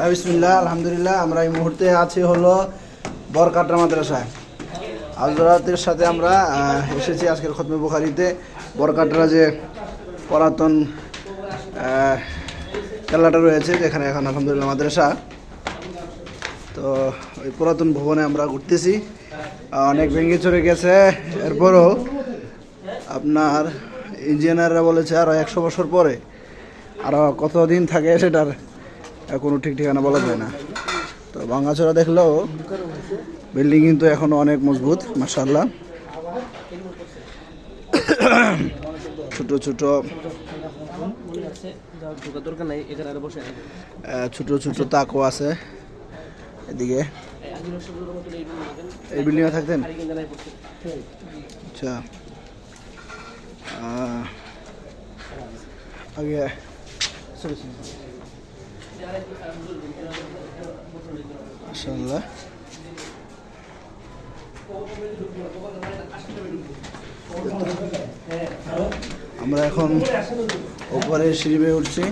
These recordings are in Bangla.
বিসমিল্লাহ, আলহামদুলিল্লাহ। আমরা এই মুহূর্তে আছি হলো বরকাটরা মাদ্রাসায়। হযরতের সাথে আমরা এসেছি আজকের খতমে বুখারীতে। বরকাটরা যে পুরাতন কেল্লাটা রয়েছে, যেখানে এখন আলহামদুলিল্লাহ মাদ্রাসা, তো ওই পুরাতন ভবনে আমরা ঘুরতেছি। অনেক ভেঙে চড়ে গেছে, এরপরও আপনার ইঞ্জিনিয়াররা বলেছে আরও 100 বছর পরে আরও কতদিন থাকে সেটার কোনো ঠিক ঠিকানা বলা যায় না। তো ভাঙাচোরা দেখলেও বিল্ডিং কিন্তু এখনও অনেক মজবুত, মাশাআল্লাহ। ছোট ছোট ছোট ছোট তাকও আছে এদিকে। এই বিল্ডিংয়ে থাকতেন? আচ্ছা, আগে মাশাআল্লাহ। আমরা এখন উপরে সিঁড়ি বেয়ে উঠছি।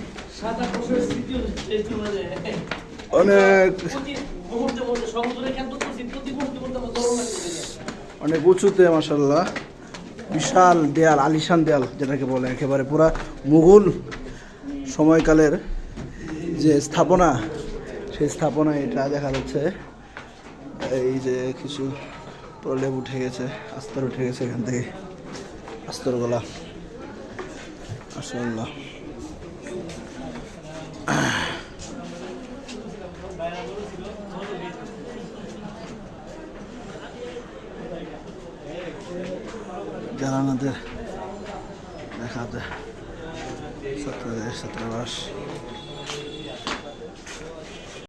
অনেক উঁচুতে, মাশাআল্লাহ। বিশাল দেয়াল, আলিশান দেয়াল যেটাকে বলে, একেবারে পুরা মুঘল সময়কালের যে স্থাপনা, সেই স্থাপনা এটা দেখা যাচ্ছে। এই যে কিছু প্রলেপ উঠে গেছে, আস্তর উঠে গেছে এখান থেকে, আস্তরগুলা, মাশাআল্লাহ। জানালাদের দেখা যায় ছাত্রদের ছাত্রাবাস।